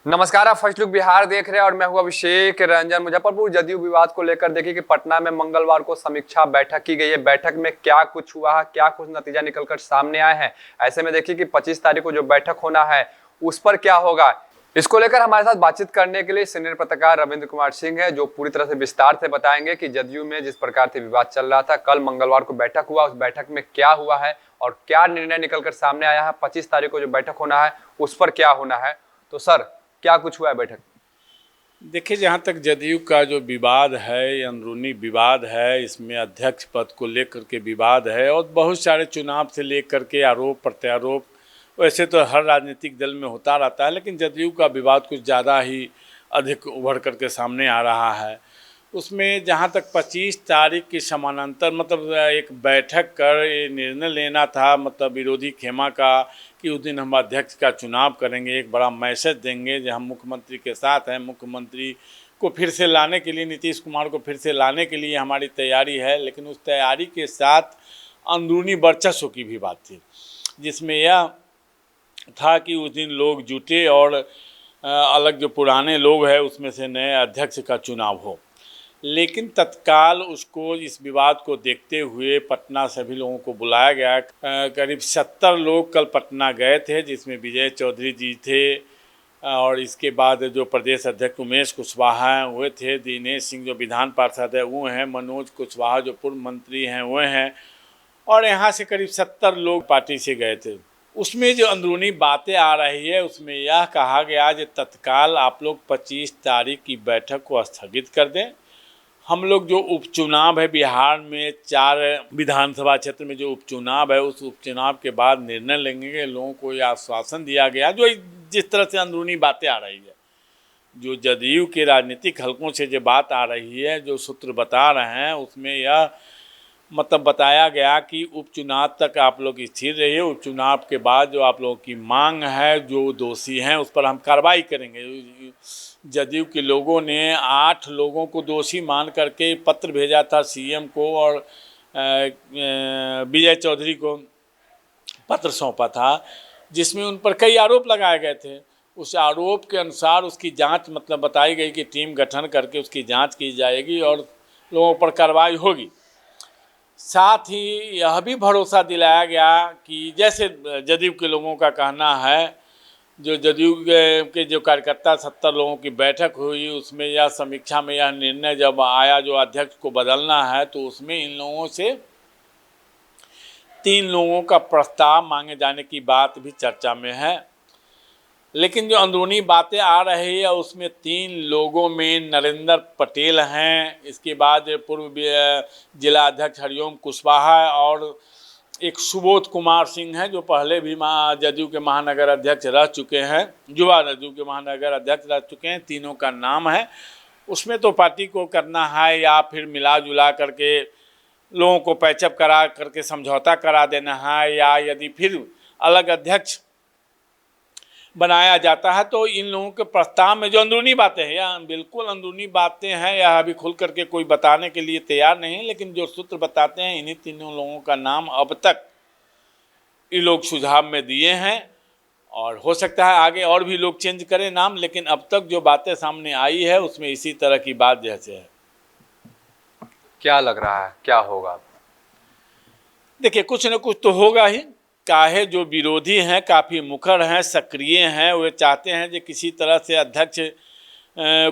नमस्कार, आप first look Bihar देख रहे हैं और मैं हूं अभिषेक रंजन। मुजफ्फरपुर जदयू विवाद को लेकर देखिए कि पटना में मंगलवार को समीक्षा बैठक की गई है। बैठक में क्या कुछ हुआ है, क्या कुछ नतीजा निकलकर सामने आए हैं, ऐसे में देखिए कि 25 तारीख को जो बैठक होना है उस पर क्या होगा। इसको लेकर हमारे साथ बातचीत करने के लिए सीनियर पत्रकार रविंद्र कुमार सिंह है, जो पूरी तरह से विस्तार से बताएंगे कि जदयू में जिस प्रकार से विवाद चल रहा था, कल मंगलवार को बैठक हुआ, उस बैठक में क्या हुआ है और क्या निर्णय निकलकर सामने आया है। 25 तारीख को जो बैठक होना है उस पर क्या होना है। तो सर, क्या कुछ हुआ है बैठक? देखिए, जहाँ तक जदयू का जो विवाद है, अंदरूनी विवाद है, इसमें अध्यक्ष पद को लेकर के विवाद है और बहुत सारे चुनाव से लेकर के आरोप प्रत्यारोप वैसे तो हर राजनीतिक दल में होता रहता है, लेकिन जदयू का विवाद कुछ ज़्यादा ही अधिक उभर करके सामने आ रहा है। उसमें जहाँ तक 25 तारीख की समानांतर मतलब एक बैठक कर ये निर्णय लेना था, मतलब विरोधी खेमा का, कि उस दिन हम अध्यक्ष का चुनाव करेंगे, एक बड़ा मैसेज देंगे जो हम मुख्यमंत्री के साथ हैं, मुख्यमंत्री को फिर से लाने के लिए, नीतीश कुमार को फिर से लाने के लिए हमारी तैयारी है। लेकिन उस तैयारी के साथ अंदरूनी वर्चस्व की भी बात थी, जिसमें यह था कि उस दिन लोग जुटे और अलग जो पुराने लोग हैं उसमें से नए अध्यक्ष का चुनाव हो। लेकिन तत्काल उसको, इस विवाद को देखते हुए पटना सभी लोगों को बुलाया गया। करीब 70 लोग कल पटना गए थे, जिसमें विजय चौधरी जी थे और इसके बाद जो प्रदेश अध्यक्ष उमेश कुशवाहा हुए थे, दिनेश सिंह जो विधान पार्षद है वो हैं, मनोज कुशवाहा जो पूर्व मंत्री हैं वो हैं, और यहाँ से करीब 70 लोग पार्टी से गए थे। उसमें जो अंदरूनी बातें आ रही है उसमें यह कहा गया कि तत्काल आप लोग 25 तारीख की बैठक को स्थगित कर दें। हम लोग जो उपचुनाव है बिहार में 4 विधानसभा क्षेत्र में जो उपचुनाव है, उस उपचुनाव के बाद निर्णय लेंगे। लोगों को यह आश्वासन दिया गया, जो जिस तरह से अंदरूनी बातें आ रही है, जो जदयू के राजनीतिक हलकों से जो बात आ रही है, जो सूत्र बता रहे हैं, उसमें यह मतलब बताया गया कि उपचुनाव तक आप लोग स्थिर रहिए, उपचुनाव के बाद जो आप लोगों की मांग है, जो दोषी हैं उस पर हम कार्रवाई करेंगे। जदयू के लोगों ने 8 लोगों को दोषी मान करके पत्र भेजा था सीएम को और विजय चौधरी को पत्र सौंपा था, जिसमें उन पर कई आरोप लगाए गए थे। उस आरोप के अनुसार उसकी जांच मतलब बताई गई कि टीम गठन करके उसकी जांच की जाएगी और लोगों पर कार्रवाई होगी। साथ ही यह भी भरोसा दिलाया गया कि जैसे जदयू के लोगों का कहना है, जो जदयू के जो कार्यकर्ता 70 लोगों की बैठक हुई, उसमें यह समीक्षा में यह निर्णय जब आया जो अध्यक्ष को बदलना है, तो उसमें इन लोगों से 3 लोगों का प्रस्ताव मांगे जाने की बात भी चर्चा में है। लेकिन जो अंदरूनी बातें आ रही है उसमें 3 लोगों में नरेंद्र पटेल हैं, इसके बाद पूर्व जिला अध्यक्ष हरिओम कुशवाहा और एक सुबोध कुमार सिंह हैं, जो पहले भी जदयू के महानगर अध्यक्ष रह चुके हैं, युवा जदयू के महानगर अध्यक्ष रह चुके हैं। तीनों का नाम है। उसमें तो पार्टी को करना है या फिर मिला जुला करके लोगों को पैचअप करा करके समझौता करा देना है, या यदि फिर अलग अध्यक्ष बनाया जाता है, तो इन लोगों के प्रस्ताव में जो अंदरूनी बातें हैं, या बिल्कुल अंदरूनी बातें हैं, या अभी खुल करके कोई बताने के लिए तैयार नहीं है, लेकिन जो सूत्र बताते हैं इन्हीं तीनों लोगों का नाम अब तक ये लोग सुझाव में दिए हैं, और हो सकता है आगे और भी लोग चेंज करें नाम, लेकिन अब तक जो बातें सामने आई है उसमें इसी तरह की बात जैसे है। क्या लग रहा है, क्या होगा? देखिए, कुछ न कुछ तो होगा ही। काहे जो विरोधी हैं काफ़ी मुखर हैं, सक्रिय हैं, वे चाहते हैं कि किसी तरह से अध्यक्ष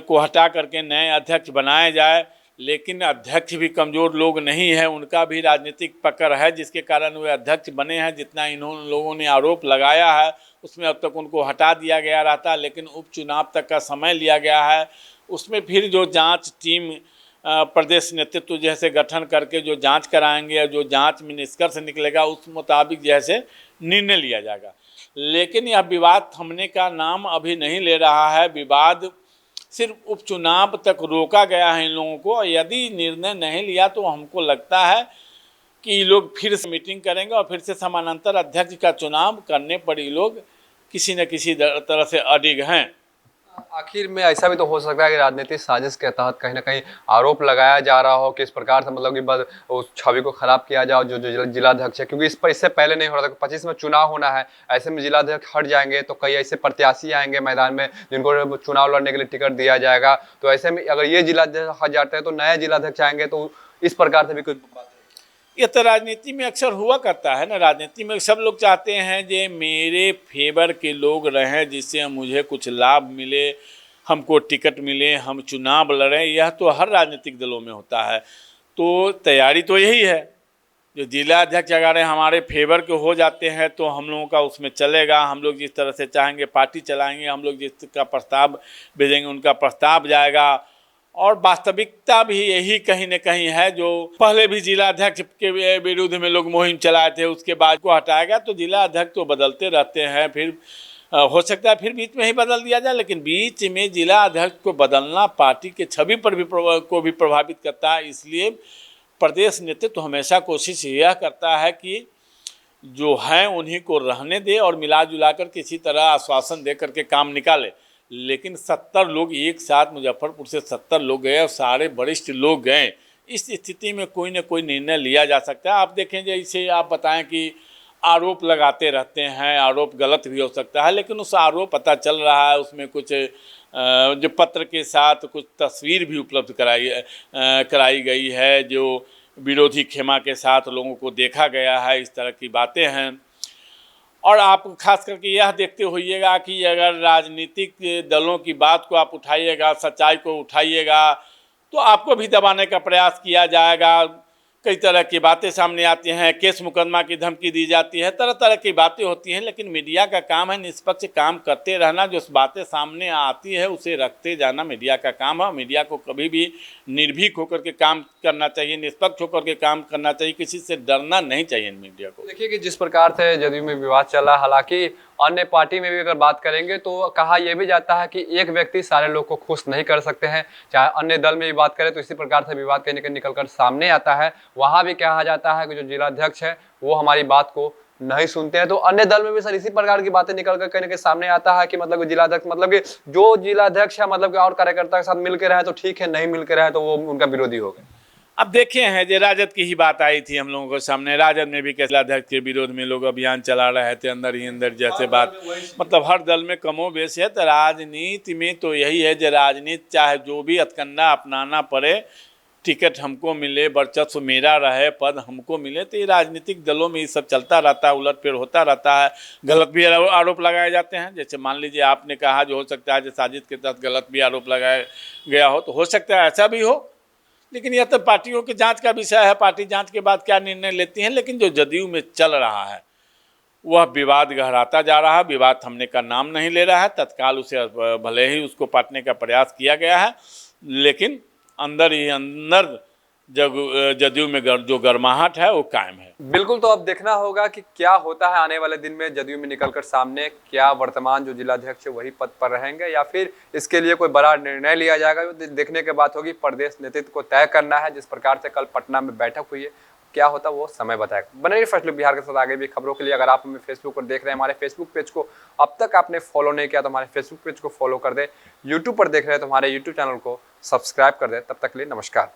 को हटा करके नए अध्यक्ष बनाए जाए, लेकिन अध्यक्ष भी कमज़ोर लोग नहीं है, उनका भी राजनीतिक पकड़ है, जिसके कारण वे अध्यक्ष बने हैं। जितना इन लोगों ने आरोप लगाया है उसमें अब तक उनको हटा दिया गया रहता, लेकिन उपचुनाव तक का समय लिया गया है। उसमें फिर जो जाँच टीम प्रदेश नेतृत्व जैसे गठन करके जो जांच कराएंगे, जो जांच में निष्कर्ष निकलेगा उस मुताबिक जैसे निर्णय लिया जाएगा। लेकिन यह विवाद थमने का नाम अभी नहीं ले रहा है। विवाद सिर्फ उपचुनाव तक रोका गया है इन लोगों को। यदि निर्णय नहीं लिया तो हमको लगता है कि ये लोग फिर से मीटिंग करेंगे और फिर से समानांतर अध्यक्ष का चुनाव करने पर ये लोग किसी न किसी तरह से अडिग हैं। आखिर में ऐसा भी तो हो सकता है कि राजनीतिक साजिश के तहत कहीं ना कहीं आरोप लगाया जा रहा हो कि इस प्रकार से मतलब कि बस उस छवि को खराब किया जाओ जो जो जिलाध्यक्ष है, क्योंकि इस पर इससे पहले नहीं हो रहा था। 25 में चुनाव होना है, ऐसे में जिलाध्यक्ष हट जाएंगे तो कई ऐसे प्रत्याशी आएंगे मैदान में जिनको चुनाव लड़ने के लिए टिकट दिया जाएगा। तो ऐसे में अगर ये जिलाध्यक्ष हट जाते हैं तो नए जिलाध्यक्ष आएंगे, तो इस प्रकार से भी कुछ बात है। ये तो राजनीति में अक्सर हुआ करता है ना। राजनीति में सब लोग चाहते हैं जे मेरे फेवर के लोग रहें, जिससे मुझे कुछ लाभ मिले, हमको टिकट मिले, हम चुनाव लड़ें। यह तो हर राजनीतिक दलों में होता है। तो तैयारी तो यही है, जो जिला अध्यक्ष अगर हमारे फेवर के हो जाते हैं तो हम लोगों का उसमें चलेगा। हम लोग जिस तरह से चाहेंगे पार्टी चलाएंगे, हम लोग जिसका प्रस्ताव भेजेंगे उनका प्रस्ताव जाएगा। और वास्तविकता भी यही कहीं न कहीं है। जो पहले भी जिला अध्यक्ष के विरुद्ध में लोग मुहिम चलाए थे, उसके बाद को हटाएगा तो जिला अध्यक्ष तो बदलते रहते हैं। फिर हो सकता है फिर बीच में ही बदल दिया जाए, लेकिन बीच में जिला अध्यक्ष को बदलना पार्टी के छवि पर भी प्रभावित करता है। इसलिए प्रदेश नेतृत्व तो हमेशा कोशिश यह करता है कि जो हैं उन्हीं को रहने दे और मिला जुला कर किसी तरह आश्वासन दे करके काम निकाले। लेकिन 70 लोग एक साथ, मुजफ्फरपुर से 70 लोग गए और सारे वरिष्ठ लोग गए। इस स्थिति में कोई न कोई निर्णय लिया जा सकता है। आप देखें, जैसे आप बताएं कि आरोप लगाते रहते हैं, आरोप गलत भी हो सकता है, लेकिन उस आरोप पता चल रहा है उसमें कुछ जो पत्र के साथ कुछ तस्वीर भी उपलब्ध कराई गई है, जो विरोधी खेमा के साथ लोगों को देखा गया है। इस तरह की बातें हैं। और आप खास करके यह देखते होइएगा कि अगर राजनीतिक दलों की बात को आप उठाइएगा, सच्चाई को उठाइएगा, तो आपको भी दबाने का प्रयास किया जाएगा। कई तरह की बातें सामने आती हैं, केस मुकदमा की धमकी दी जाती है, तरह तरह की बातें होती हैं। लेकिन मीडिया का काम है निष्पक्ष काम करते रहना। जो बातें सामने आती है उसे रखते जाना मीडिया का काम है। मीडिया को कभी भी निर्भीक होकर के काम करना चाहिए, निष्पक्ष होकर के काम करना चाहिए, किसी से डरना नहीं चाहिए मीडिया को। देखिए कि जिस प्रकार से जदयू में विवाद चला, हालांकि अन्य पार्टी में भी अगर बात करेंगे तो कहा यह भी जाता है कि एक व्यक्ति सारे लोग को खुश नहीं कर सकते हैं। चाहे अन्य दल में भी बात करें तो इसी प्रकार से विवाद कहीं न कहीं निकल कर सामने आता है। वहाँ भी कहा जाता है कि जो जिलाध्यक्ष है वो हमारी बात को नहीं सुनते हैं। तो अन्य दल में भी सर इसी प्रकार की बातें निकल कर कहीं न कहीं सामने आता है कि मतलब जिलाध्यक्ष मतलब कि जो जिलाध्यक्ष है मतलब कि और कार्यकर्ता के साथ मिल के रहे तो ठीक है, नहीं मिल के रहे तो वो उनका विरोधी हो गए। अब देखे हैं जो राजद की ही बात आई थी हम लोगों के सामने। राजद में भी कैसे अध्यक्ष के विरोध में लोग अभियान चला रहे थे, अंदर ही अंदर जैसे बात, मतलब हर दल में कमो बेश है। तो राजनीति में तो यही है जो राजनीति चाहे जो भी हथकंडा अपनाना पड़े, टिकट हमको मिले, वर्चस्व मेरा रहे, पद हमको मिले, तो ये राजनीतिक दलों में ये सब चलता रहता है, उलटफेर होता रहता है। गलत भी आरोप लगाए जाते हैं। जैसे मान लीजिए आपने कहा जो हो सकता है जो साजिश के तहत गलत भी आरोप लगाया गया हो, तो हो सकता है ऐसा भी हो। लेकिन यह तो पार्टियों की जांच का विषय है, पार्टी जांच के बाद क्या निर्णय लेती हैं। लेकिन जो जदयू में चल रहा है वह विवाद गहराता जा रहा है, विवाद थमने का नाम नहीं ले रहा है। तत्काल उसे भले ही उसको पाटने का प्रयास किया गया है, लेकिन अंदर ही अंदर जदयू में जो गर्माहट है वो कायम है। बिल्कुल, तो अब देखना होगा कि क्या होता है आने वाले दिन में जदयू में निकलकर सामने। क्या वर्तमान जो जिलाध्यक्ष है वही पद पर रहेंगे या फिर इसके लिए कोई बड़ा निर्णय लिया जाएगा, वो देखने के बाद होगी। प्रदेश नेतृत्व को तय करना है। जिस प्रकार से कल पटना में बैठक हुई है, क्या होता वो समय बताएगा। बने रहिए फर्स्ट लुक बिहार के साथ आगे भी खबरों के लिए। अगर आप हमें फेसबुक पर देख रहे हैं, हमारे फेसबुक पेज को अब तक आपने फॉलो नहीं किया तो हमारे फेसबुक पेज को फॉलो कर दे। यूट्यूब पर देख रहे हैं तो हमारे यूट्यूब चैनल को सब्सक्राइब कर दे। तब तक के लिए नमस्कार।